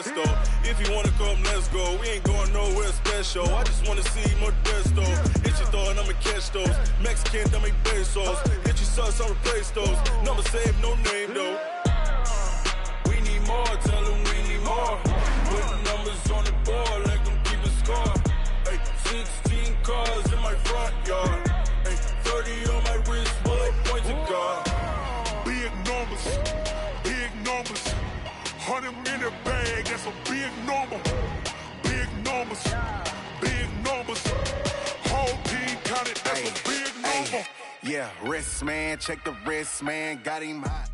Modesto. If you wanna come, let's go. We ain't going nowhere special. I just wanna see Modesto. Hit your throw and I'ma catch those. Mexican, I make pesos. Hit your sauce, I'll replace those. Number save, no name though. We need more, tell them we need more. Put the numbers on the board, let them keep a score. Ay, 16 cars in my front yard. Ay, 30 on my wrist, bullet points of God. Big numbers, big numbers. 100 in a bag, that's a big number. Big numbers, big numbers. Whole team counted, that's a big number. Yeah, wrist man, check the wrist man, got him hot.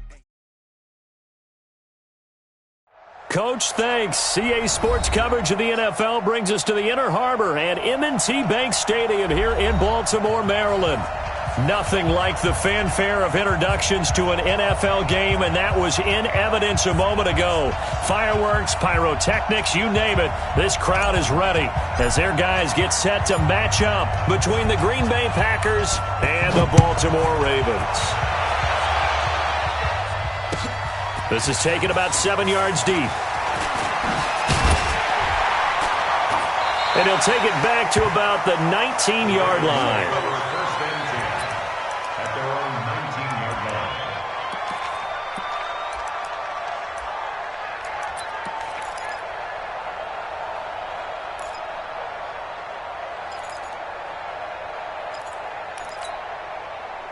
Coach, thanks. CA Sports coverage of the NFL brings us to the Inner Harbor and M&T Bank Stadium here in Baltimore, Maryland. Nothing like the fanfare of introductions to an NFL game, and that was in evidence a moment ago. Fireworks, pyrotechnics, you name it. This crowd is ready as their guys get set to match up between the Green Bay Packers and the Baltimore Ravens. This is taken about 7 yards deep. And he'll take it back to about the 19-yard line.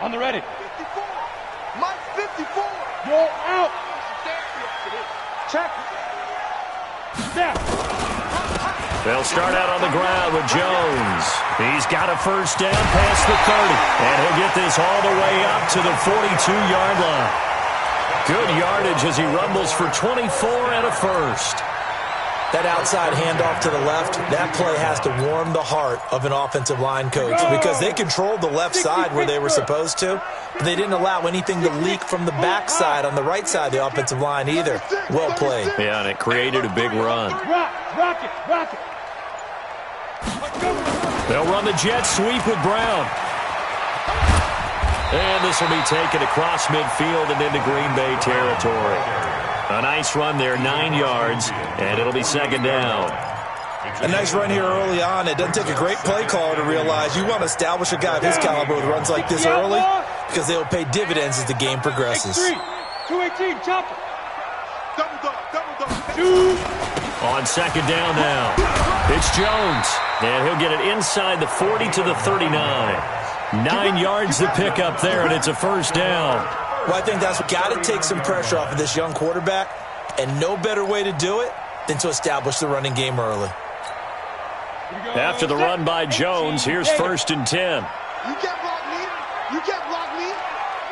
On the ready. 54. Mike 54. You're out. Check. Snap. They'll start out on the ground with Jones. He's got a first down past the 30. And he'll get this all the way up to the 42-yard line. Good yardage as he rumbles for 24 and a first. That outside handoff to the left, that play has to warm the heart of an offensive line coach because they controlled the left side where they were supposed to, but they didn't allow anything to leak from the backside on the right side of the offensive line either. Well played. Yeah, and it created a big run. Rock it. They'll run the jet sweep with Brown. And this will be taken across midfield and into Green Bay territory. A nice run there, 9 yards, and it'll be second down. A nice run here early on. It doesn't take a great play caller to realize you want to establish a guy of his caliber with runs like this early because they will pay dividends as the game progresses. 218, chopper. On second down now, it's Jones, and he'll get it inside the 40 to the 39. 9 yards to pick up there, and it's a first down. Well, I think that's got to take some pressure off of this young quarterback, and no better way to do it than to establish the running game early. After the run by Jones, here's first and 10. You can't block me. You can't block me.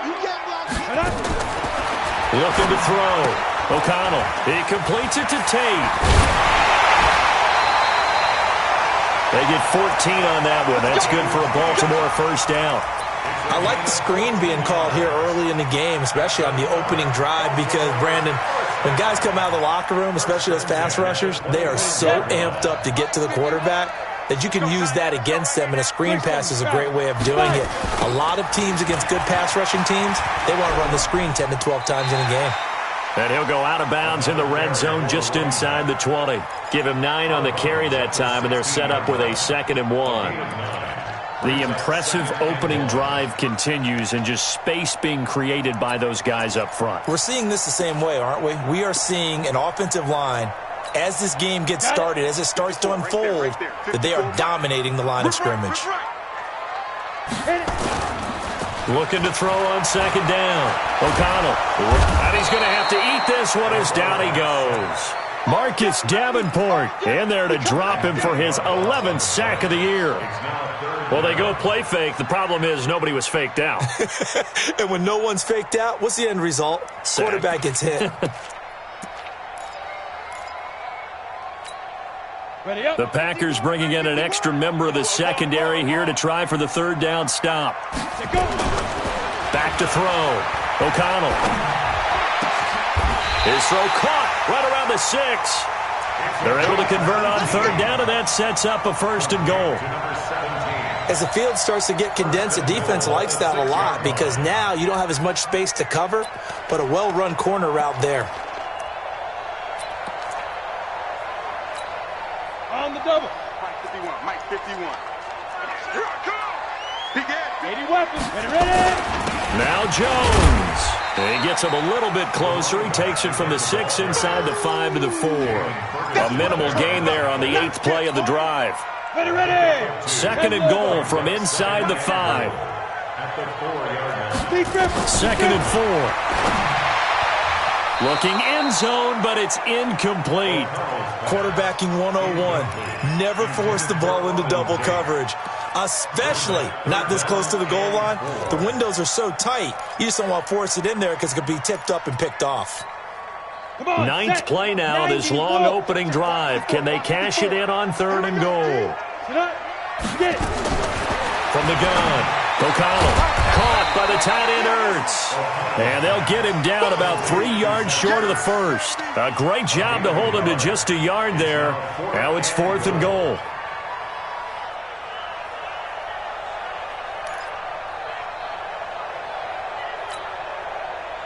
You can't block me. Looking to throw. O'Connell, he completes it to Tate. They get 14 on that one. That's good for a Baltimore first down. I like the screen being called here early in the game, especially on the opening drive, because, Brandon, when guys come out of the locker room, especially those pass rushers, they are so amped up to get to the quarterback that you can use that against them, and a screen pass is a great way of doing it. A lot of teams against good pass rushing teams, they want to run the screen 10 to 12 times in a game. And he'll go out of bounds in the red zone just inside the 20. Give him 9 on the carry that time, and they're set up with a 2nd and 1. The impressive opening drive continues, and just space being created by those guys up front. We're seeing this the same way, aren't we? We are seeing an offensive line, as this game gets started, as it starts to unfold, that they are dominating the line of scrimmage. Looking to throw on second down. O'Connell. And he's going to have to eat this one as down he goes. Marcus Davenport in there to drop him for his 11th sack of the year. Well, they go play fake. The problem is nobody was faked out. And when no one's faked out, what's the end result? Sack. Quarterback gets hit. The Packers bringing in an extra member of the secondary here to try for the 3rd down stop. Back to throw. O'Connell. His throw caught right around the 6. They're able to convert on 3rd down, and that sets up a 1st and goal. As the field starts to get condensed, the defense likes that a lot because now you don't have as much space to cover, but a well-run corner route there. On the double. Mike 51. Mike 51. Here I come. He got 80 weapons. Ready. Now Jones. He gets him a little bit closer. He takes it from the 6 inside the 5 to the 4. A minimal gain there on the 8th play of the drive. Ready. Second and goal from inside the 5. Second and 4. Looking end zone, but it's incomplete. Quarterbacking 101. Never force the ball into double coverage, especially not this close to the goal line. The windows are so tight, you just don't want to force it in there because it could be tipped up and picked off. Ninth play now, this long opening drive. Can they cash it in on 3rd and goal? From the gun, O'Connell. Caught by the tight end, Ertz. And they'll get him down about 3 yards short of the first. A great job to hold him to just a yard there. Now it's 4th and goal.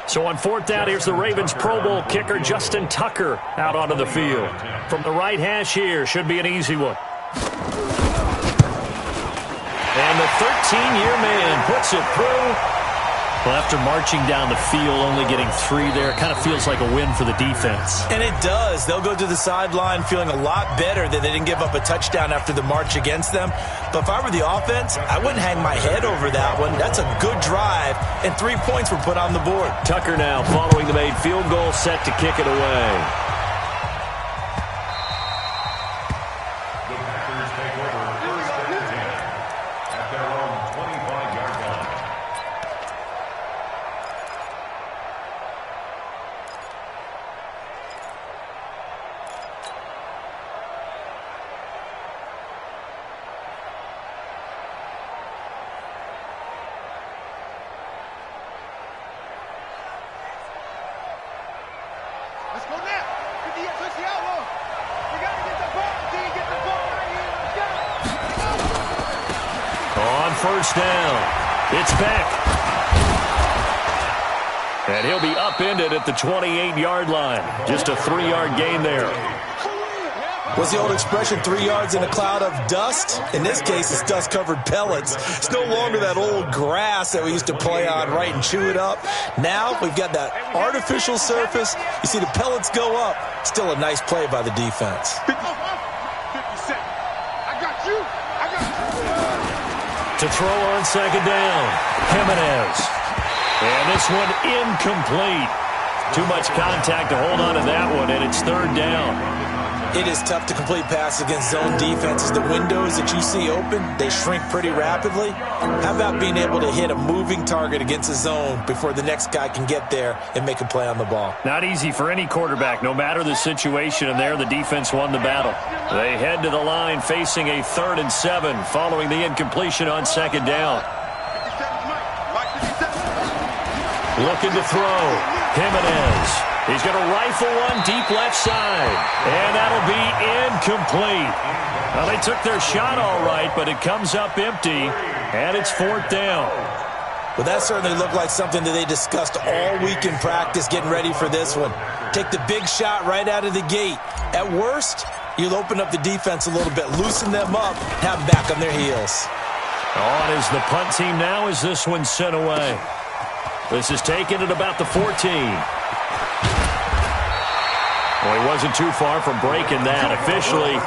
So on 4th down, here's the Ravens Pro Bowl kicker, Justin Tucker, out onto the field. From the right hash here, should be an easy one. And the 13-year man puts it through. Well, after marching down the field, only getting 3 there, kind of feels like a win for the defense. And it does. They'll go to the sideline feeling a lot better that they didn't give up a touchdown after the march against them. But if I were the offense, I wouldn't hang my head over that one. That's a good drive, and 3 points were put on the board. Tucker now following the made field goal, set to kick it away. Let's go now. Get the touch the outlaw. You got to get the ball. Get the ball right here. Let's go. On 1st down, it's Beck. And he'll be upended at the 28-yard line. Just a 3-yard gain there. What's the old expression, 3 yards in a cloud of dust? In this case, it's dust-covered pellets. It's no longer that old grass that we used to play on, right, and chew it up. Now we've got that artificial surface. You see the pellets go up. Still a nice play by the defense. 50 seconds. I got you. To throw on 2nd down, Jimenez. And this one incomplete. Too much contact to hold on to that one, and it's 3rd down. It is tough to complete passes against zone defenses. The windows that you see open, they shrink pretty rapidly. How about being able to hit a moving target against a zone before the next guy can get there and make a play on the ball? Not easy for any quarterback, no matter the situation, and there the defense won the battle. They head to the line facing a 3rd and 7 following the incompletion on 2nd down. Looking to throw, Jimenez. He's going to rifle one deep left side, and that'll be incomplete. Well, they took their shot all right, but it comes up empty, and it's 4th down. Well, that certainly looked like something that they discussed all week in practice getting ready for this one. Take the big shot right out of the gate. At worst, you'll open up the defense a little bit, loosen them up, have them back on their heels. On is the punt team now as this one's sent away. This is taken at about the 14. Well, he wasn't too far from breaking that. Officially,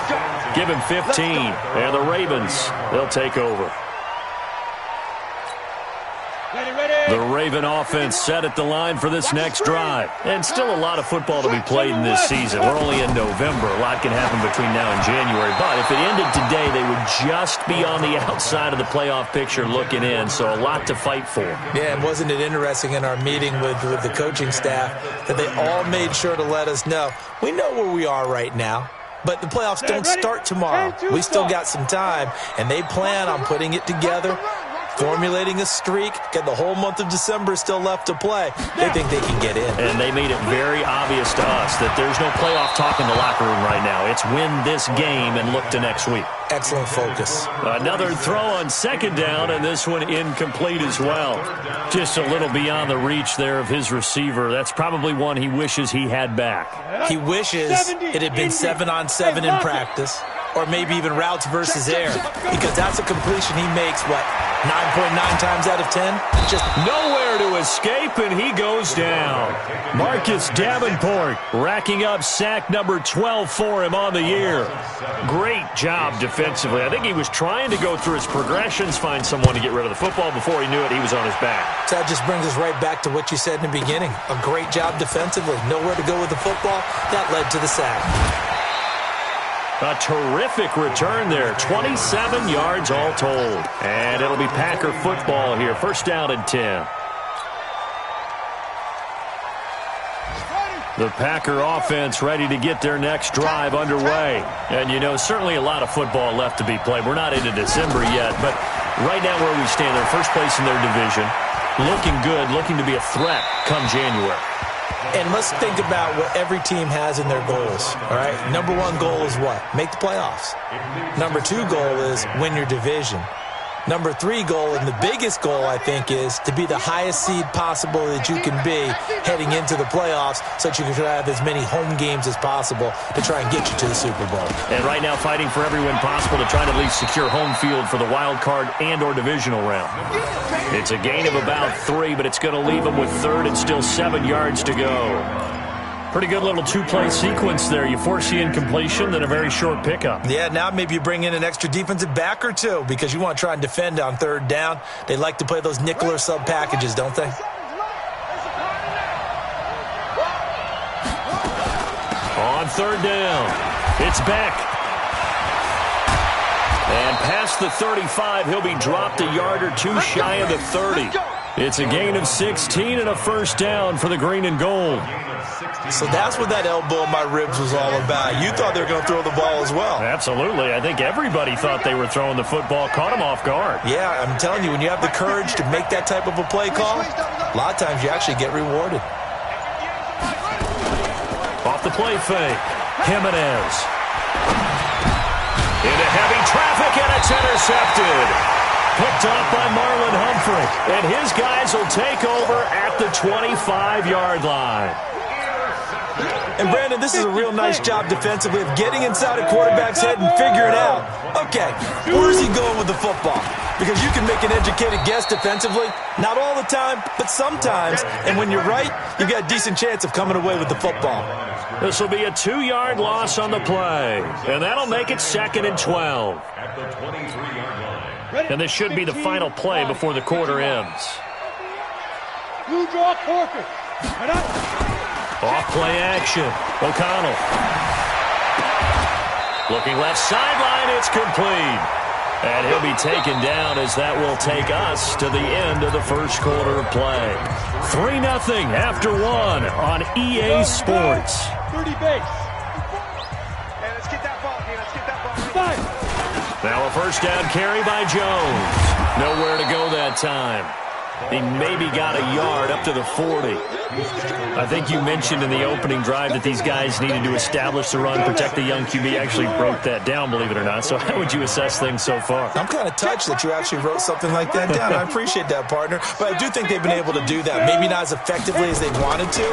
give him 15. And the Ravens, they'll take over. The Raven offense set at the line for this next drive. And still a lot of football to be played in this season. We're only in November. A lot can happen between now and January. But if it ended today, they would just be on the outside of the playoff picture looking in. So a lot to fight for. Yeah, and wasn't it interesting in our meeting with the coaching staff that they all made sure to let us know, we know where we are right now. But the playoffs don't start tomorrow. We still got some time, and they plan on putting it together, formulating a streak, get the whole month of December still left to play. They think they can get in. And they made it very obvious to us that there's no playoff talk in the locker room right now. It's win this game and look to next week. Excellent focus. Another throw on 2nd down, and this one incomplete as well. Just a little beyond the reach there of his receiver. That's probably one he wishes he had back. He wishes it had been 7-on-7 in practice. or maybe even routes versus air, because that's a completion he makes, 9.9 times out of 10? Just nowhere to escape, and he goes down. Marcus Davenport racking up sack number 12 for him on the year. Great job defensively. I think he was trying to go through his progressions, find someone to get rid of the football. Before he knew it, he was on his back. So that just brings us right back to what you said in the beginning. A great job defensively. Nowhere to go with the football. That led to the sack. A terrific return there. 27 yards all told. And it'll be Packer football here. First down and 10. The Packer offense ready to get their next drive underway. And, you know, certainly a lot of football left to be played. We're not into December yet, but right now where we stand, they're first place in their division. Looking good, looking to be a threat come January. And let's think about what every team has in their goals, all right? Number one goal is what? Make the playoffs. Number two goal is win your division. Number three goal, and the biggest goal, I think, is to be the highest seed possible that you can be heading into the playoffs so that you can have as many home games as possible to try and get you to the Super Bowl. And right now fighting for every win possible to try to at least secure home field for the wild card and or divisional round. It's a gain of about 3, but it's going to leave them with third and still 7 yards to go. Pretty good little two-play sequence there. You force the incompletion, then a very short pickup. Yeah, now maybe you bring in an extra defensive back or two because you want to try and defend on third down. They like to play those nickel or sub packages, don't they? On third down, it's Beck. And past the 35, he'll be dropped a yard or two shy of the 30. It's a gain of 16 and a first down for the green and gold. So that's what that elbow in my ribs was all about. You thought they were going to throw the ball as well. Absolutely. I think everybody thought they were throwing the football, caught them off guard. Yeah, I'm telling you, when you have the courage to make that type of a play call, a lot of times you actually get rewarded. Off the play fake, Jimenez. Into heavy traffic, and it's intercepted. Picked up by Marlon Humphrey. And his guys will take over at the 25-yard line. And, Brandon, this is a real nice job defensively of getting inside a quarterback's head and figuring out, okay, where's he going with the football? Because you can make an educated guess defensively. Not all the time, but sometimes. And when you're right, you've got a decent chance of coming away with the football. This will be a 2-yard loss on the play. And that'll make it 2nd and 12. And this should be the final play before the quarter ends. You draw Corker. Off play action. O'Connell. Looking left sideline. It's complete. And he'll be taken down as that will take us to the end of the first quarter of play. 3-0 after 1 on EA Sports. 30 base. Hey, let's get that ball, man. Let's get that ball. Now a first down carry by Jones. Nowhere to go that time. He maybe got a yard up to the 40. I think you mentioned in the opening drive that these guys needed to establish the run, protect the young QB. Actually broke that down, believe it or not. So how would you assess things so far? I'm kind of touched that you actually wrote something like that down. I appreciate that, partner. But I do think they've been able to do that. Maybe not as effectively as they wanted to,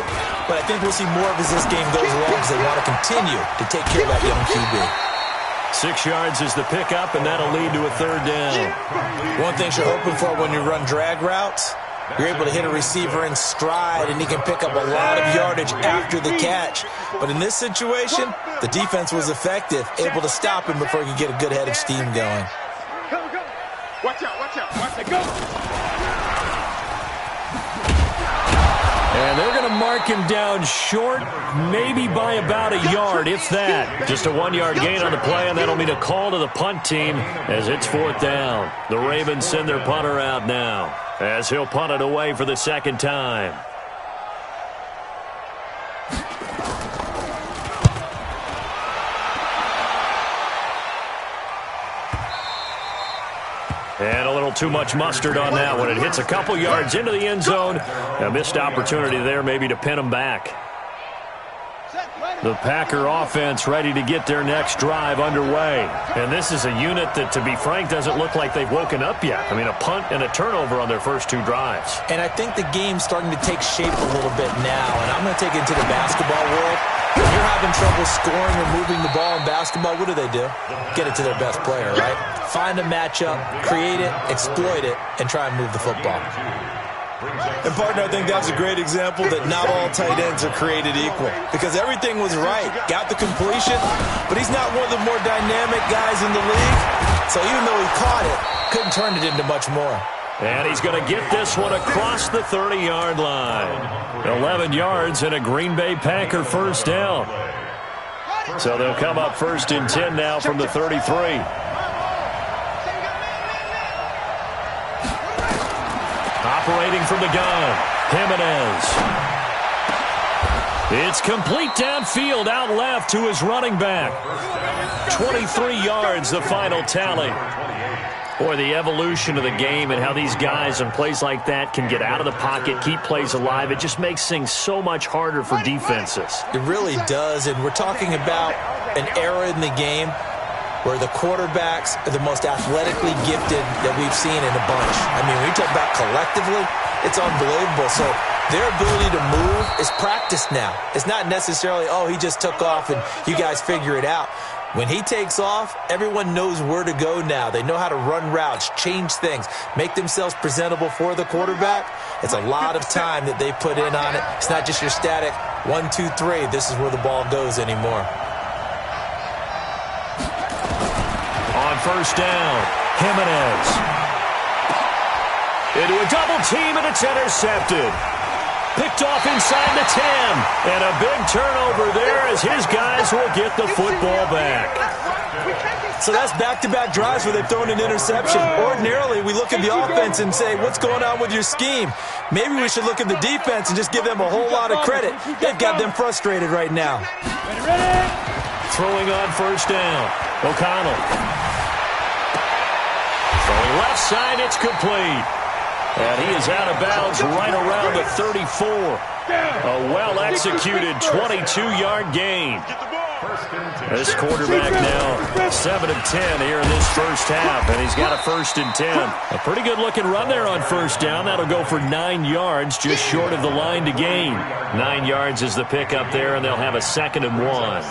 but I think we'll see more of as this game goes along because they want to continue to take care of that young QB. 6 yards is the pickup, and that'll lead to a third down. One thing you're hoping for when you run drag routes, you're able to hit a receiver in stride, and he can pick up a lot of yardage after the catch. But in this situation, the defense was effective, able to stop him before he could get a good head of steam going. Go, go. Watch out, watch out. Watch it, go. And they're going to mark him down short, maybe by about a yard, if that. Just a 1-yard gain on the play, and that'll mean a call to the punt team as it's 4th down. The Ravens send their punter out now as he'll punt it away for the second time. And a little too much mustard on that one. It hits a couple yards into the end zone. A missed opportunity there maybe to pin them back. The Packer offense ready to get their next drive underway. And this is a unit that, to be frank, doesn't look like they've woken up yet. I mean, a punt and a turnover on their first 2 drives. And I think the game's starting to take shape a little bit now. And I'm going to take it into the basketball world. When you're having trouble scoring or moving the ball in basketball, what do? Get it to their best player, right? Find a matchup, create it, exploit it, and try and move the football. And, partner, I think that's a great example that not all tight ends are created equal, because everything was right. Got the completion, but he's not one of the more dynamic guys in the league. So even though he caught it, couldn't turn it into much more. And he's going to get this one across the 30-yard line. 11 yards and a Green Bay Packer first down. So they'll come up 1st and 10 now from the 33. Operating from the gun, Jimenez. It's complete downfield, out left to his running back. 23 yards, the final tally. Boy, the evolution of the game and how these guys in plays like that can get out of the pocket, keep plays alive, it just makes things so much harder for defenses. It really does, and we're talking about an era in the game where the quarterbacks are the most athletically gifted that we've seen in a bunch. I mean, when you talk about collectively, it's unbelievable. So their ability to move is practiced now. It's not necessarily, oh, he just took off and you guys figure it out. When he takes off, everyone knows where to go now. They know how to run routes, change things, make themselves presentable for the quarterback. It's a lot of time that they put in on it. It's not just your static 1, 2, 3. This is where the ball goes anymore. On first down, Jimenez. Into a double team, and it's intercepted. Picked off inside the 10. And a big turnover there as his guys will get the football back. So that's back-to-back drives where they've thrown an interception. Ordinarily, we look at the offense and say, what's going on with your scheme? Maybe we should look at the defense and just give them a whole lot of credit. They've got them frustrated right now. Throwing on first down, O'Connell. Throwing left side, it's complete. And he is out of bounds right around the 34. A well-executed 22-yard gain. This quarterback now 7 of 10 here in this first half, and he's got a 1st and 10. A pretty good-looking run there on first down. That'll go for 9 yards, just short of the line to gain. 9 yards is the pickup there, and they'll have a 2nd and 1.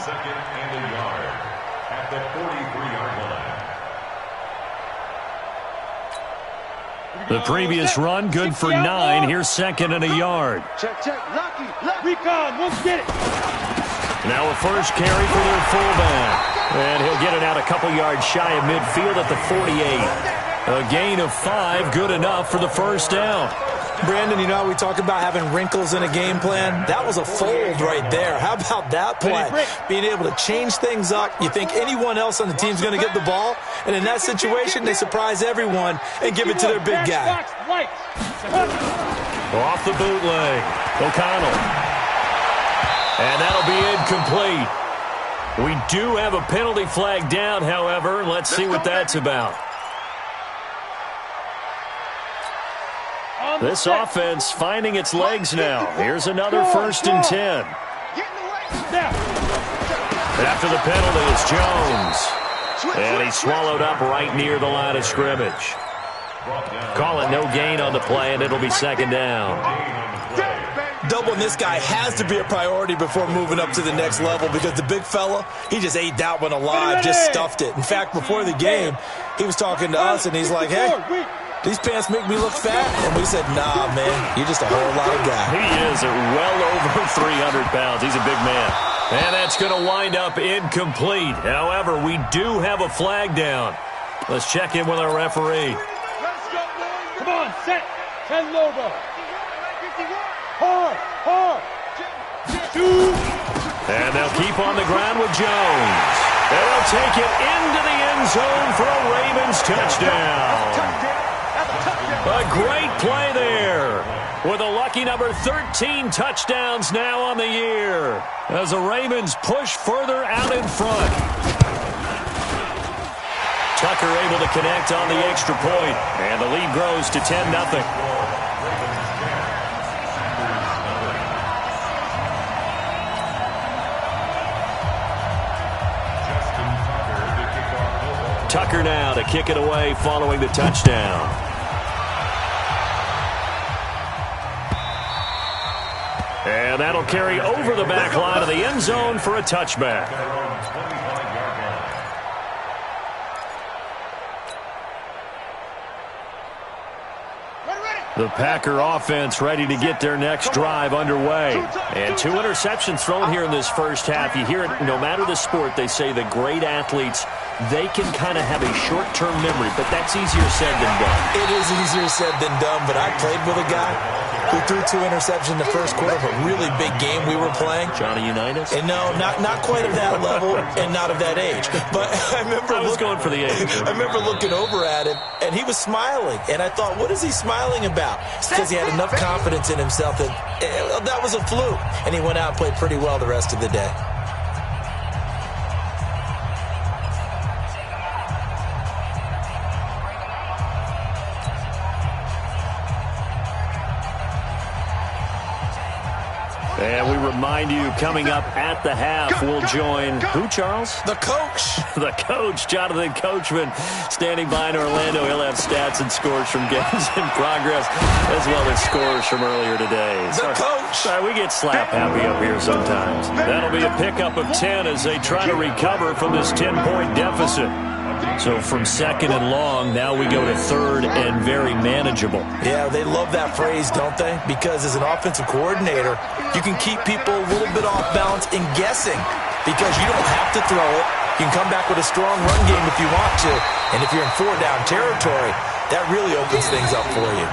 The previous run, good for 9. Here's 2nd and a yard. Check. Lucky. Recon, let's get it. Now a first carry for their fullback. And he'll get it out a couple yards shy of midfield at the 48. A gain of 5, good enough for the first down. Brandon, you know how we talk about having wrinkles in a game plan? That was a fold right there. How about that play? Being able to change things up. You think anyone else on the team's going to get the ball? And in that situation, they surprise everyone and give it to their big guy. Off the bootleg, O'Connell. And that'll be incomplete. We do have a penalty flag down, however. Let's see what that's about. This offense finding its legs now. Here's another 1st and 10. After the penalty, it's Jones. And he's swallowed up right near the line of scrimmage. Call it no gain on the play, and it'll be 2nd down. Doubling this guy has to be a priority before moving up to the next level, because the big fella, he just ate that one alive, just stuffed it. In fact, before the game, he was talking to us, and he's like, hey, these pants make me look fat. And we said, nah, man, you're just a whole lot of guy. He is well over 300 pounds. He's a big man. And that's going to wind up incomplete. However, we do have a flag down. Let's check in with our referee. Come on, set. 10 Lobo. Hard. And they'll keep on the ground with Jones. And they'll take it into the end zone for a Ravens touchdown. A great play there with a lucky number 13 touchdowns now on the year as the Ravens push further out in front. Tucker able to connect on the extra point, and the lead grows to 10-0. Tucker now to kick it away following the touchdown. And And that'll carry over the back line of the end zone for a touchback. The Packer offense ready to get their next drive underway. And 2 interceptions thrown here in this first half. You hear it, no matter the sport, they say the great athletes, they can kind of have a short-term memory, but that's easier said than done. It is easier said than done, but I played with a guy who threw 2 interceptions in the first quarter of a really big game we were playing. Johnny Unitas? And no, not quite of that level and not of that age. But I was going for the age. I remember looking over at him, and he was smiling. And I thought, what is he smiling about? It's because he had enough confidence in himself that was a fluke. And he went out and played pretty well the rest of the day. And we remind you, coming up at the half, we'll join who, Charles? The coach. The coach, Jonathan Coachman, standing by in Orlando. He'll have stats and scores from games in progress, as well as scores from earlier today. The coach. Sorry, we get slap happy up here sometimes. That'll be a pickup of 10 as they try to recover from this 10-point deficit. So from second and long, now we go to third and very manageable. Yeah, they love that phrase, don't they? Because as an offensive coordinator, you can keep people a little bit off balance and guessing because you don't have to throw it. You can come back with a strong run game if you want to. And if you're in 4-down territory, that really opens things up for you.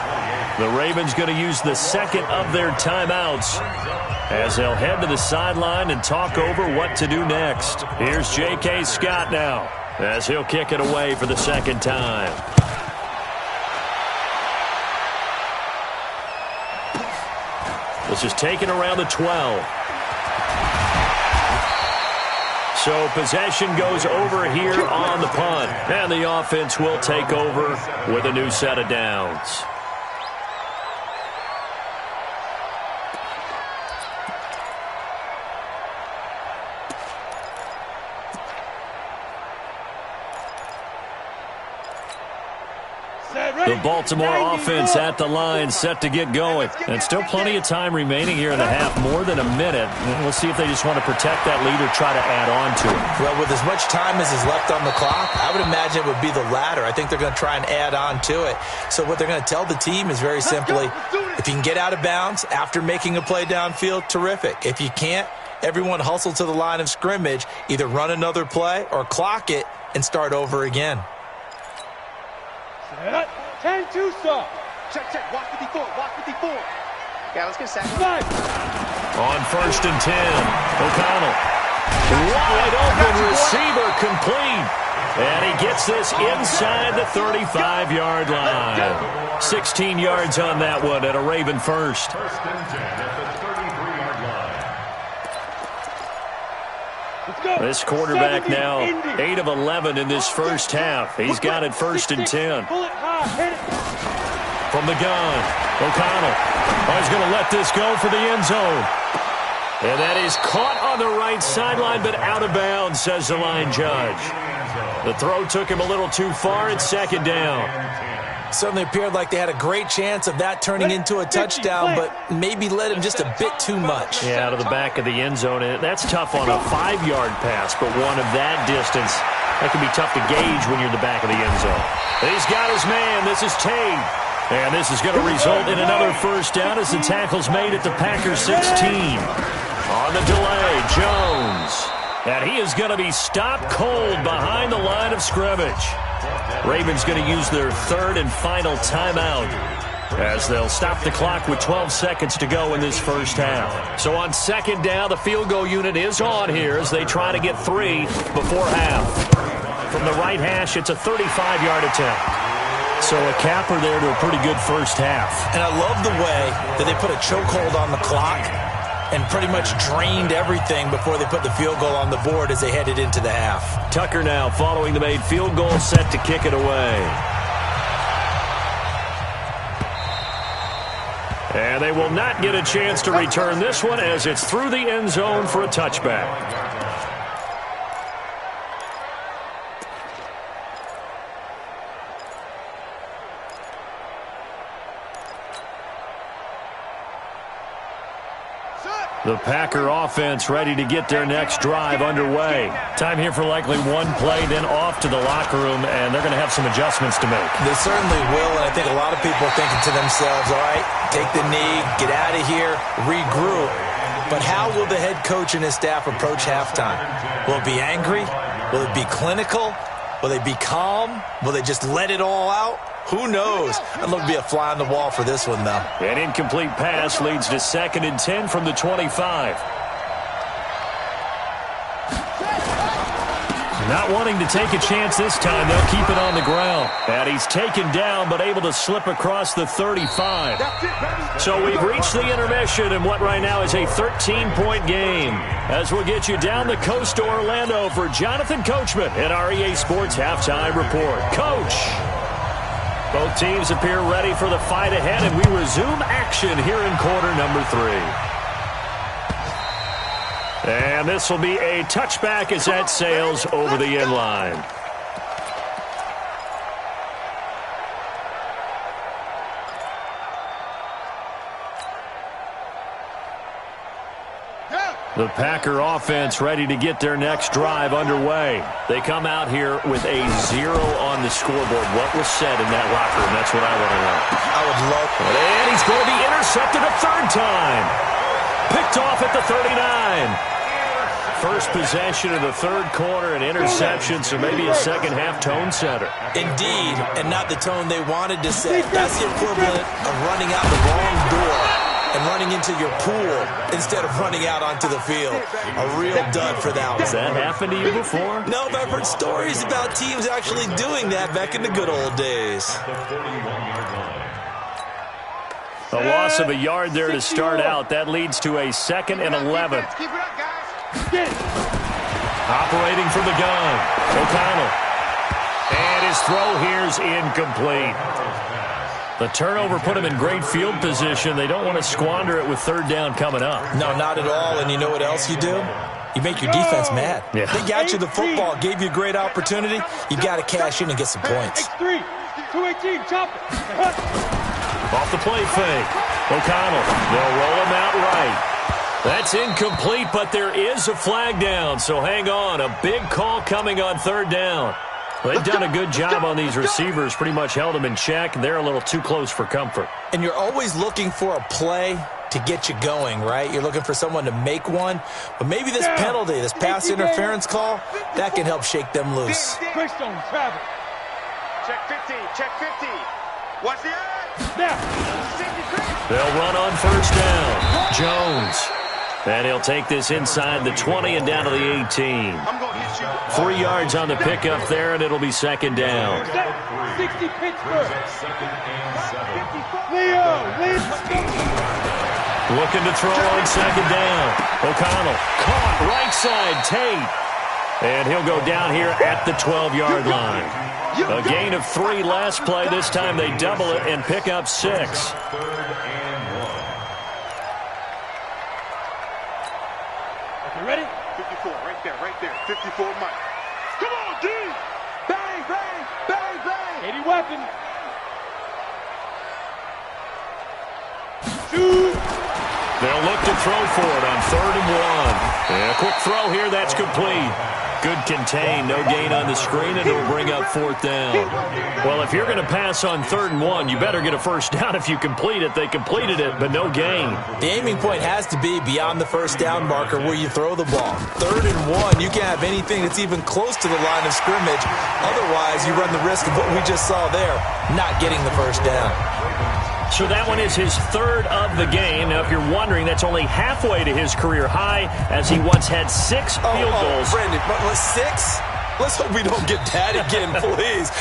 The Ravens going to use the second of their timeouts as they'll head to the sideline and talk over what to do next. Here's J.K. Scott now, as he'll kick it away for the second time. This is taken around the 12. So possession goes over here on the punt. And the offense will take over with a new set of downs. The Baltimore offense at the line, set to get going. And still plenty of time remaining here in the half, more than a minute. We'll see if they just want to protect that lead or try to add on to it. Well, with as much time as is left on the clock, I would imagine it would be the latter. I think they're going to try and add on to it. So what they're going to tell the team is very simply, if you can get out of bounds after making a play downfield, terrific. If you can't, everyone hustle to the line of scrimmage, either run another play or clock it and start over again. 10-2 stop. Check. Watch 54. Yeah, let's get sacked. On 1st and 10, O'Connell. Wide open receiver complete. And he gets this inside the 35-yard line. 16 yards on that one at a Raven first. First and 10 at the 33-yard line. This quarterback now 8 of 11 in this first half. He's got it 1st and 10. From the gun, O'Connell. He's going to let this go for the end zone. And that is caught on the right sideline, but out of bounds, says the line judge. The throw took him a little too far. It's 2nd down. Certainly appeared like they had a great chance of that turning into a touchdown, but maybe led him just a bit too much. Yeah, out of the back of the end zone. And that's tough on a 5-yard pass, but one of that distance, that can be tough to gauge when you're in the back of the end zone. He's got his man. This is Tate. And this is going to result in another first down as the tackle's made at the Packers 16. On the delay, Jones. And he is going to be stopped cold behind the line of scrimmage. Ravens going to use their 3rd and final timeout as they'll stop the clock with 12 seconds to go in this first half. So on 2nd down, the field goal unit is on here as they try to get 3 before half. From the right hash, it's a 35-yard attempt. So a capper there to a pretty good first half. And I love the way that they put a chokehold on the clock and pretty much drained everything before they put the field goal on the board as they headed into the half. Tucker now following the made field goal, set to kick it away. And they will not get a chance to return this one as it's through the end zone for a touchback. The Packer offense ready to get their next drive underway. Time here for likely one play, then off to the locker room, and they're going to have some adjustments to make. They certainly will, and I think a lot of people are thinking to themselves, all right, take the knee, get out of here, regroup. But how will the head coach and his staff approach halftime? Will it be angry? Will it be clinical? Will they be calm? Will they just let it all out? Who knows? I'd love to be a fly on the wall for this one, though. An incomplete pass leads to 2nd and 10 from the 25. Not wanting to take a chance this time, they'll keep it on the ground. And he's taken down, but able to slip across the 35. So we've reached the intermission in what right now is a 13-point game. As we'll get you down the coast to Orlando for Jonathan Coachman at our EA Sports Halftime Report. Coach! Both teams appear ready for the fight ahead, and we resume action here in quarter number 3. And this will be a touchback as that sails over the end line. The Packer offense ready to get their next drive underway. They come out here with a 0 on the scoreboard. What was said in that locker room? That's what I want to know. I would love it. And he's going to be intercepted a 3rd time. Picked off at the 39. First possession of the 3rd quarter, an interception, so maybe a second-half tone setter. Indeed, and not the tone they wanted to set. That's the equivalent of running out the wrong door and running into your pool instead of running out onto the field. A real dud for that one. Has that happened to you before? No, but I've heard stories about teams actually doing that back in the good old days. A loss of a yard there to start out. That leads to a 2nd and 11. Operating from the gun, O'Connell. And his throw here's incomplete. The turnover put him in great field position. They don't want to squander it with 3rd down coming up. No, not at all. And you know what else you do? You make your defense mad. Yeah. They got you the football, gave you a great opportunity. You got to cash in and get some points. X3, 218, chop it. Off the play fake. O'Connell. They'll roll him out right. That's incomplete, but there is a flag down, so hang on. A big call coming on 3rd down. They've done a good job on these receivers, pretty much held them in check, and they're a little too close for comfort. And you're always looking for a play to get you going, right? You're looking for someone to make one. But maybe this penalty, this pass interference call, that can help shake them loose. Greystone, travel. Check 50, check 50. Watch the eye. Now. They'll run on 1st down. Jones. And he'll take this inside the 20 and down to the 18. 3 yards on the pickup there, and it'll be 2nd down. 60 Pittsburgh. Leo. Looking to throw on 2nd down. O'Connell caught right side, Tate. And he'll go down here at the 12-yard line. A gain of 3 last play. This time they double it and pick up 6. Ready? 54, right there. 54, Mike. Come on, D! Bang, bang, bang, bang. 80 weapon. Shoot. They'll look to throw for it on 3rd and 1. And a quick throw here, that's complete. Good contain, no gain on the screen, and it'll bring up 4th down. Well, if you're going to pass on 3rd and 1, you better get a 1st down if you complete it. They completed it, but no gain. The aiming point has to be beyond the 1st down marker where you throw the ball. 3rd and 1, you can't have anything that's even close to the line of scrimmage. Otherwise, you run the risk of what we just saw there, not getting the 1st down. So that one is his 3rd of the game. Now, if you're wondering, that's only halfway to his career high, as he once had 6 field goals. Brandon, but 6? Let's hope we don't get that again, please.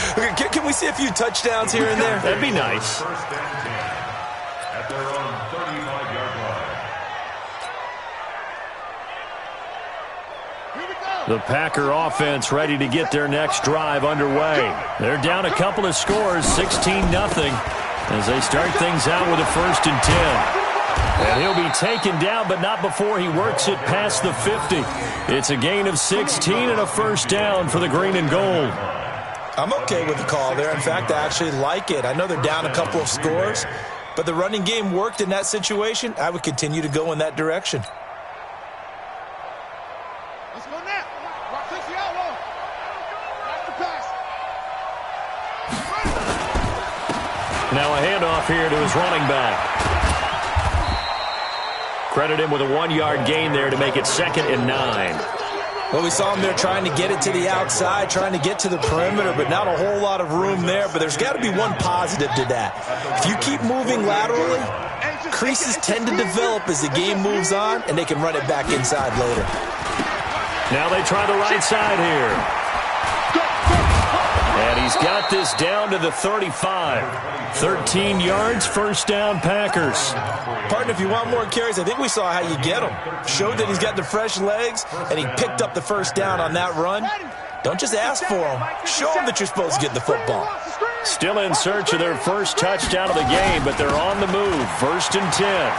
Can we see a few touchdowns here and there? That'd be nice. At their own 35-yard line. The Packer offense ready to get their next drive underway. They're down a couple of scores, 16-0. As they start things out with a 1st and 10. And he'll be taken down, but not before he works it past the 50. It's a gain of 16 and a 1st down for the green and gold. I'm okay with the call there. In fact, I actually like it. I know they're down a couple of scores, but the running game worked in that situation. I would continue to go in that direction. Now a handoff here to his running back. Credit him with a 1-yard gain there to make it 2nd and 9. Well, we saw him there trying to get it to the outside, trying to get to the perimeter, but not a whole lot of room there. But there's got to be one positive to that. If you keep moving laterally, creases tend to develop as the game moves on, and they can run it back inside later. Now they try the right side here. And he's got this down to the 35. 13 yards, first down, Packers. Partner, if you want more carries, I think we saw how you get him. Showed that he's got the fresh legs, and he picked up the first down on that run. Don't just ask for him. Show him that you're supposed to get the football. Still in search of their first touchdown of the game, but they're on the move. 1st and 10.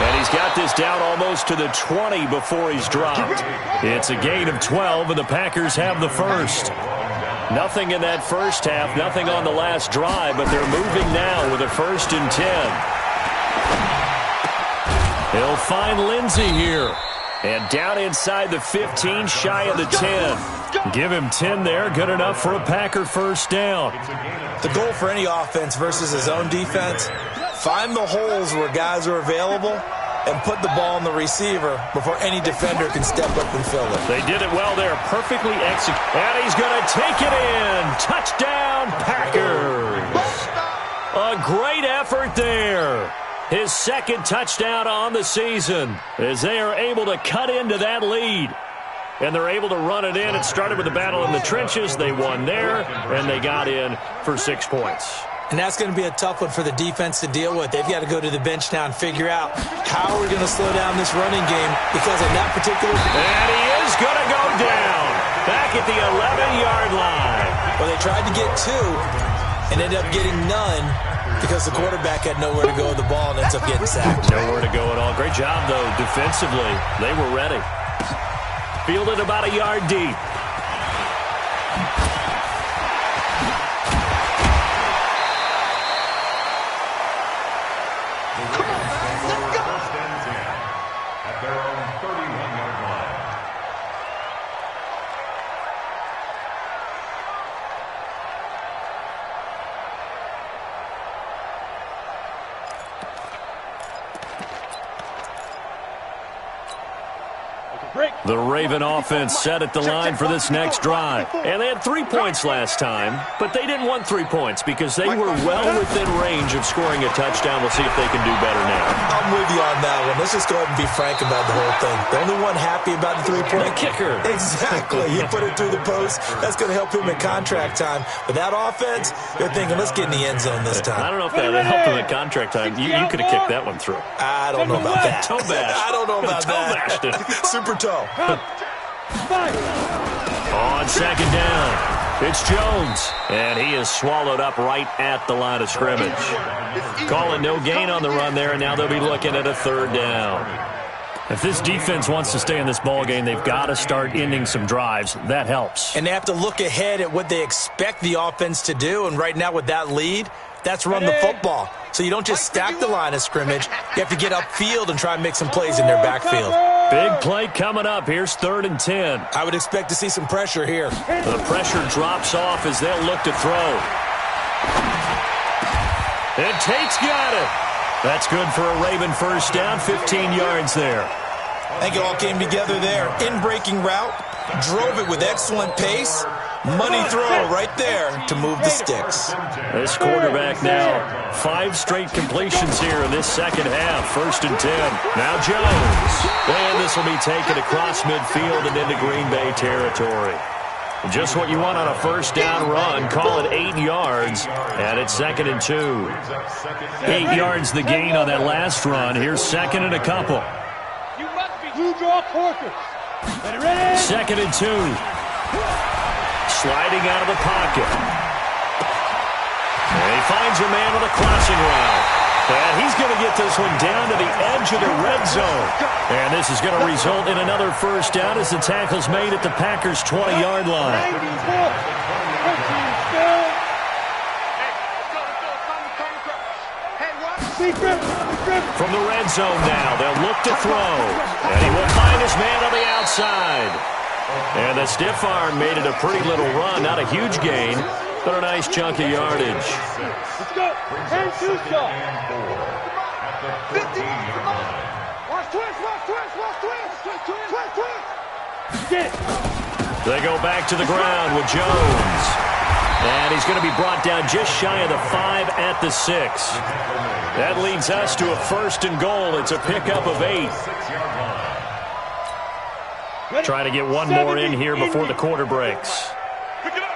And he's got this down almost to the 20 before he's dropped. It's a gain of 12, and the Packers have the first. Nothing in that first half, nothing on the last drive, but they're moving now with a 1st and 10. He'll find Lindsey here. And down inside the 15, shy of the 10. Give him 10 there, good enough for a Packer first down. The goal for any offense versus his own defense, find the holes where guys are available and put the ball in the receiver before any defender can step up and fill it. They did it well there, perfectly executed. And he's going to take it in. Touchdown, Packers. A great effort there. His 2nd touchdown on the season as they are able to cut into that lead. And they're able to run it in. It started with a battle in the trenches. They won there, and they got in for 6 points. And that's going to be a tough one for the defense to deal with. They've got to go to the bench now and figure out how we're going to slow down this running game because in that particular... And he is going to go down back at the 11-yard line. Well, they tried to get 2 and ended up getting none because the quarterback had nowhere to go with the ball and ends up getting sacked. Nowhere to go at all. Great job, though, defensively. They were ready. Fielded about a yard deep. The Raven offense set at the line for this next drive. And they had 3 points last time, but they didn't want 3 points because they were well within range of scoring a touchdown. We'll see if they can do better now. I'm with you on that one. Let's just go ahead and be frank about the whole thing. The only one happy about the 3-point... The kicker. Exactly. You put it through the post. That's going to help him in contract time. But that offense, they're thinking, let's get in the end zone this time. I don't know if that helped him in contract time. You could have kicked that one through. I don't know about that. Toe bash. I don't know about that. Toe bashed it. Super toe. On 2nd down, it's Jones, and he is swallowed up right at the line of scrimmage. Calling no gain on the run there, and now they'll be looking at a 3rd down. If this defense wants to stay in this ballgame, they've got to start ending some drives. That helps. And they have to look ahead at what they expect the offense to do, and right now with that lead, that's run the football. So you don't just stack the line of scrimmage. You have to get upfield and try and make some plays in their backfield. Big play coming up. Here's 3rd and 10. I would expect to see some pressure here. The pressure drops off as they'll look to throw. And Tate's got it. That's good for a Raven first down, 15 yards there. I think it all came together there. In-breaking route, drove it with excellent pace. Money throw right there to move the sticks. This quarterback now, 5 straight completions here in this 2nd half. 1st and 10. Now Jones. And this will be taken across midfield and into Green Bay territory. Just what you want on a first down run. Call it 8 yards. And it's 2nd and 2. 8 yards the gain on that last run. Here's 2nd and a couple. You must be blue draw Corker. Ready? 2nd and 2. Sliding out of the pocket. And he finds a man with a crossing route. And he's going to get this one down to the edge of the red zone. And this is going to result in another first down as the tackle's made at the Packers' 20-yard line. From the red zone now, they'll look to throw. And he will find his man on the outside. And the stiff arm made it a pretty little run, not a huge gain. But a nice chunk of yardage. Let's go. 10 2 shot. 50. Come on. Watch twist. Get it. They go back to the ground with Jones. And he's going to be brought down just shy of the 5 at the 6. That leads us to a 1st and goal. It's a pickup of 8. Trying to get one more in here before the quarter breaks. Pick it up.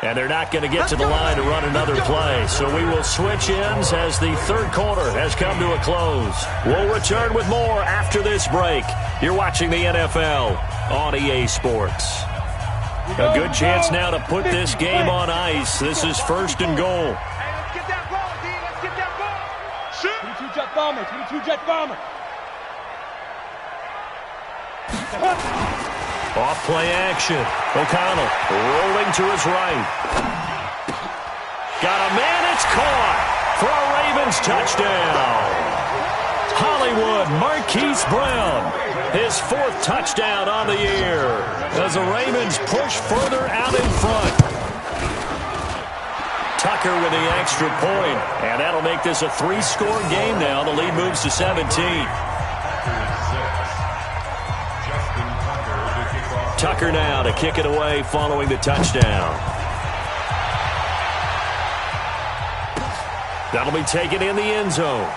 And they're not going to get to the line to run another play. So we will switch ends as the 3rd quarter has come to a close. We'll return with more after this break. You're watching the NFL on EA Sports. A good chance now to put this game on ice. This is 1st and goal. Hey, let's get that ball, D. Let's get that ball. Shoot. 22 jet bomber. 22 jet bomber. Off play action. O'Connell rolling to his right. Got a man. It's caught for a Ravens touchdown. Hollywood Marquise Brown. His 4th touchdown on the year as the Ravens push further out in front. Tucker with the extra point, and that'll make this a 3-score game now. The lead moves to 17. Tucker now to kick it away following the touchdown. That'll be taken in the end zone.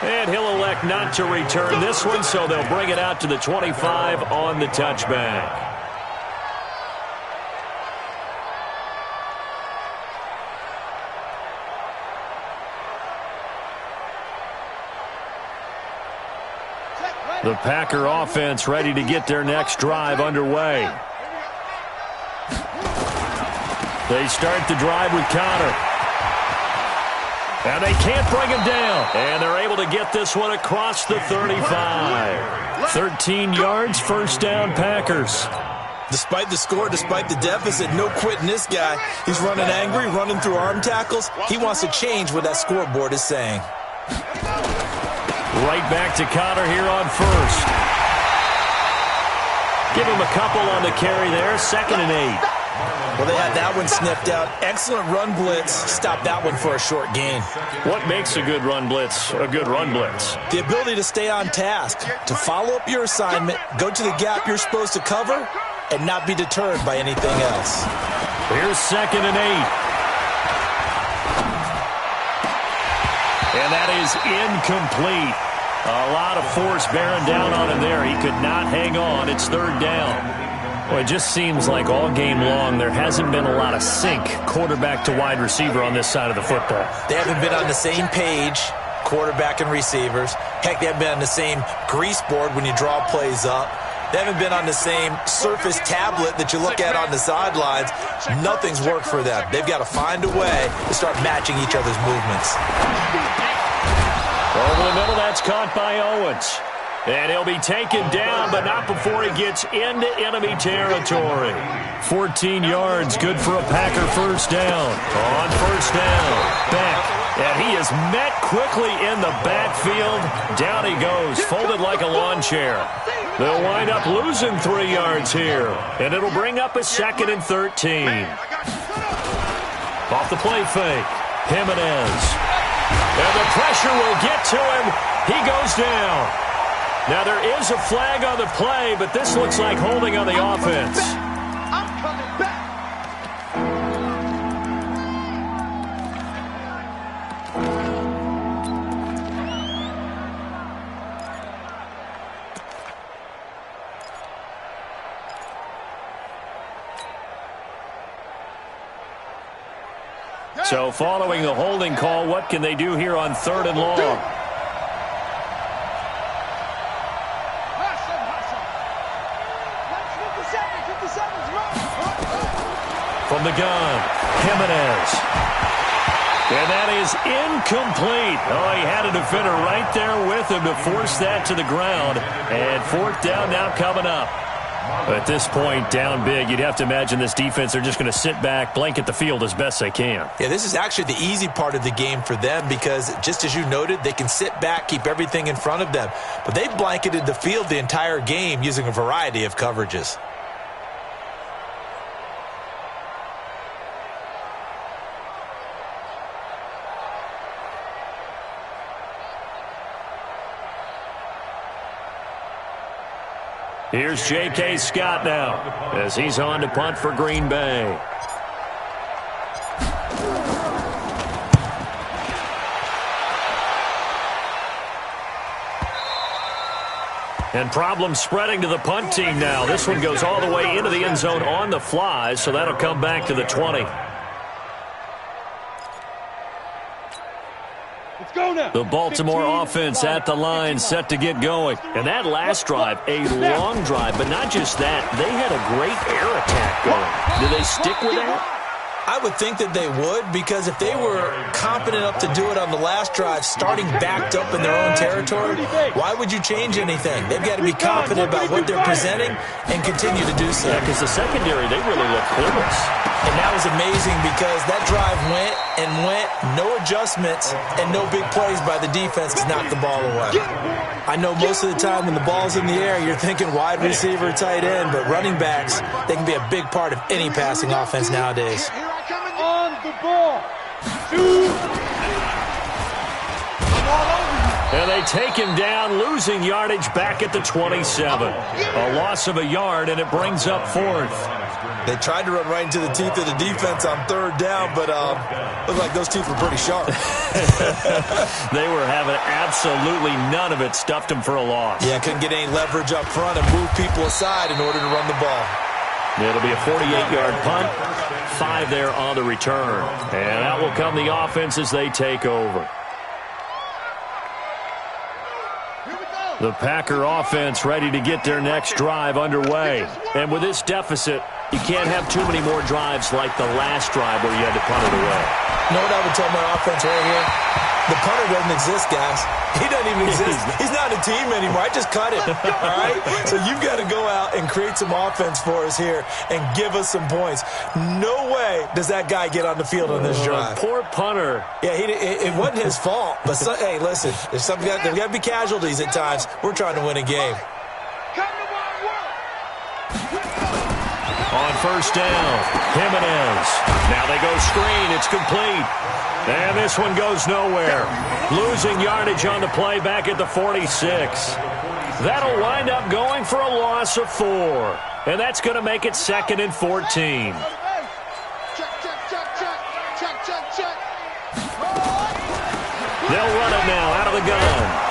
And he'll elect not to return this one, so they'll bring it out to the 25 on the touchback. The Packer offense ready to get their next drive underway. They start the drive with Connor. And they can't bring him down. And they're able to get this one across the 35. 13 yards, 1st down, Packers. Despite the score, despite the deficit, no quitting this guy. He's running angry, running through arm tackles. He wants to change what that scoreboard is saying. Right back to Connor here on 1st. Give him a couple on the carry there. 2nd and 8. Well, they had that one sniffed out. Excellent run blitz. Stop that one for a short gain. What makes a good run blitz a good run blitz? The ability to stay on task, to follow up your assignment, go to the gap you're supposed to cover, and not be deterred by anything else. Here's 2nd and 8. And that is incomplete. A lot of force bearing down on him there. He could not hang on. It's 3rd down. Well, it just seems like all game long there hasn't been a lot of sync quarterback to wide receiver on this side of the football. They haven't been on the same page, quarterback and receivers. Heck, they haven't been on the same grease board when you draw plays up. They haven't been on the same Surface tablet that you look at on the sidelines. Nothing's worked for them. They've got to find a way to start matching each other's movements. Over the middle, that's caught by Owens. And he'll be taken down, but not before he gets into enemy territory. 14 yards, good for a Packer 1st down. On 1st down, back. And he is met quickly in the backfield. Down he goes, folded like a lawn chair. They'll wind up losing 3 yards here. And it'll bring up a 2nd and 13. Off the play fake, Jimenez. And the pressure will get to him. He goes down. Now there is a flag on the play, but this looks like holding on the offense. I'm coming back. So following the holding call, what can they do here on 3rd and long? From the gun, Jimenez. And that is incomplete. Oh, he had a defender right there with him to force that to the ground. And 4th down now coming up. At this point, down big, you'd have to imagine this defense are just going to sit back, blanket the field as best they can. Yeah, this is actually the easy part of the game for them because, just as you noted, they can sit back, keep everything in front of them. But they blanketed the field the entire game using a variety of coverages. Here's J.K. Scott now as he's on to punt for Green Bay. And problems spreading to the punt team now. This one goes all the way into the end zone on the fly, so that'll come back to the 20. The Baltimore offense at the line, set to get going. And that last drive, a long drive, but not just that. They had a great air attack going. Do they stick with that? I would think that they would, because if they were competent enough to do it on the last drive, starting backed up in their own territory, why would you change anything? They've got to be confident about what they're presenting and continue to do so. Yeah, because the secondary, they really look clueless. And that was amazing because that drive went and went, no adjustments, and no big plays by the defense to knock the ball away. I know most of the time when the ball's in the air, you're thinking wide receiver, tight end, but running backs, they can be a big part of any passing offense nowadays. On the ball. And they take him down, losing yardage back at the 27. A loss of a yard, and it brings up fourth. They tried to run right into the teeth of the defense on third down, but looked like those teeth were pretty sharp. They were having absolutely none of it. Stuffed them for a loss. Yeah, couldn't get any leverage up front and move people aside in order to run the ball. It'll be a 48-yard punt. 5 there on the return. And out will come the offense as they take over. The Packer offense ready to get their next drive underway. And with this deficit, you can't have too many more drives like the last drive where you had to punt it away. You know what I would tell my offense right here? The punter doesn't exist, guys. He doesn't even exist. He's not a team anymore. I just cut it, all right? So you've got to go out and create some offense for us here and give us some points. No way does that guy get on the field on this drive. Poor punter. Yeah, it wasn't his fault. But, hey, listen, there's got to be casualties at times. We're trying to win a game. On first down, Jimenez. Now they go screen. It's complete. And this one goes nowhere. Losing yardage on the play back at the 46. That'll wind up going for a loss of 4. And that's going to make it 2nd and 14. They'll run it now out of the gun.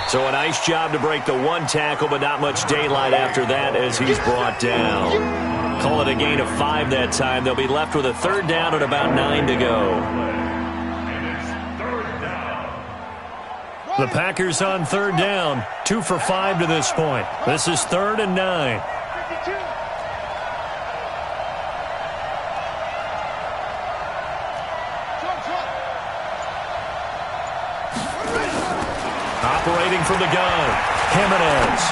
So a nice job to break the one tackle, but not much daylight after that as he's brought down. Call it a gain of 5 that time. They'll be left with a third down and about 9 to go. The Packers on third down. 2 for 5 to this point. This is 3rd and 9. Operating from the gun, Jimenez.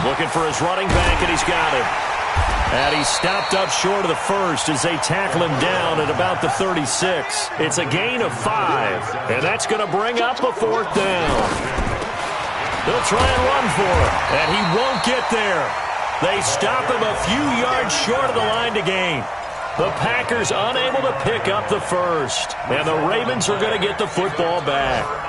Looking for his running back, and he's got it. And he's stopped up short of the first as they tackle him down at about the 36. It's a gain of 5, and that's going to bring up a 4th down. They'll try and run for it, and he won't get there. They stop him a few yards short of the line to gain. The Packers unable to pick up the first, and the Ravens are going to get the football back.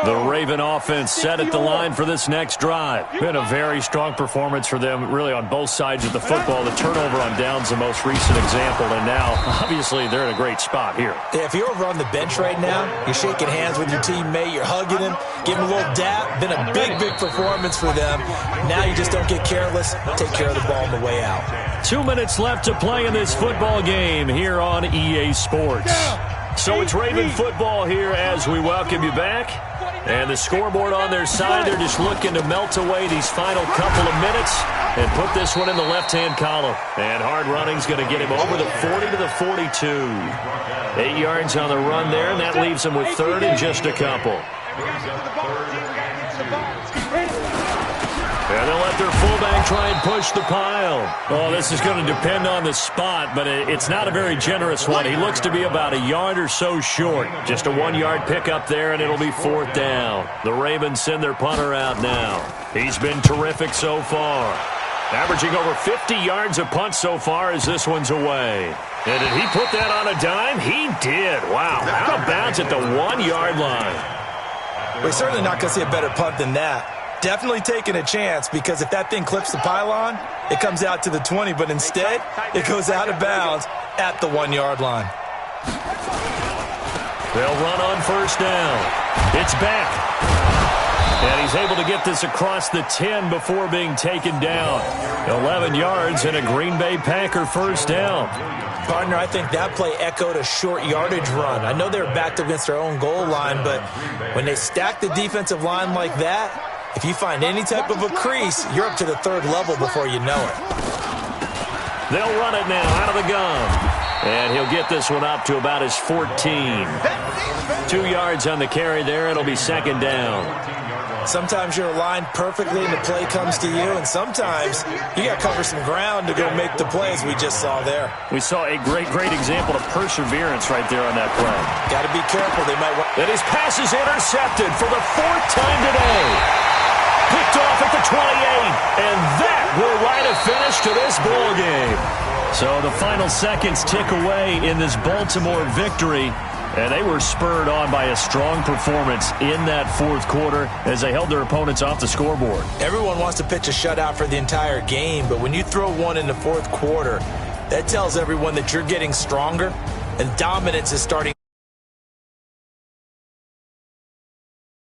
The Raven offense set at the line for this next drive. Been a very strong performance for them, really, on both sides of the football. The turnover on downs the most recent example, and now, obviously, they're in a great spot here. Yeah, if you're over on the bench right now, you're shaking hands with your teammate, you're hugging him, giving him a little dap. Been a big, big performance for them. Now you just don't get careless. Take care of the ball on the way out. 2 minutes left to play in this football game here on EA Sports. So it's Raven football here as we welcome you back. And the scoreboard on their side, they're just looking to melt away these final couple of minutes and put this one in the left-hand column. And hard running's going to get him over the 40 to the 42. 8 yards on the run there, and that leaves him with 3rd and just a couple. the ball. And they'll let their fullback try and push the pile. Oh, this is going to depend on the spot, but it's not a very generous one. He looks to be about a yard or so short. Just a 1-yard pickup there, and it'll be 4th down. The Ravens send their punter out now. He's been terrific so far. Averaging over 50 yards a punt so far as this one's away. And did he put that on a dime? He did. Wow. Out of bounds at the 1-yard line. We're certainly not going to see a better punt than that. Definitely taking a chance, because if that thing clips the pylon, it comes out to the 20, but instead, it goes out of bounds at the 1-yard line. They'll run on 1st down. It's back. And he's able to get this across the 10 before being taken down. 11 yards and a Green Bay Packer 1st down. Partner, I think that play echoed a short yardage run. I know they were backed against their own goal line, but when they stack the defensive line like that, if you find any type of a crease, you're up to the 3rd level before you know it. They'll run it now out of the gun. And he'll get this one up to about his 14. 2 yards on the carry there. It'll be 2nd down. Sometimes you're aligned perfectly and the play comes to you, and sometimes you got to cover some ground to go make the plays we just saw there. We saw a great example of perseverance right there on that play. Got to be careful. They might. And his pass is intercepted for the 4th time today. Picked off at the 28, and that will write a finish to this ball game. So the final seconds tick away in this Baltimore victory, and they were spurred on by a strong performance in that 4th quarter as they held their opponents off the scoreboard. Everyone wants to pitch a shutout for the entire game, but when you throw one in the 4th quarter, that tells everyone that you're getting stronger, and dominance is starting.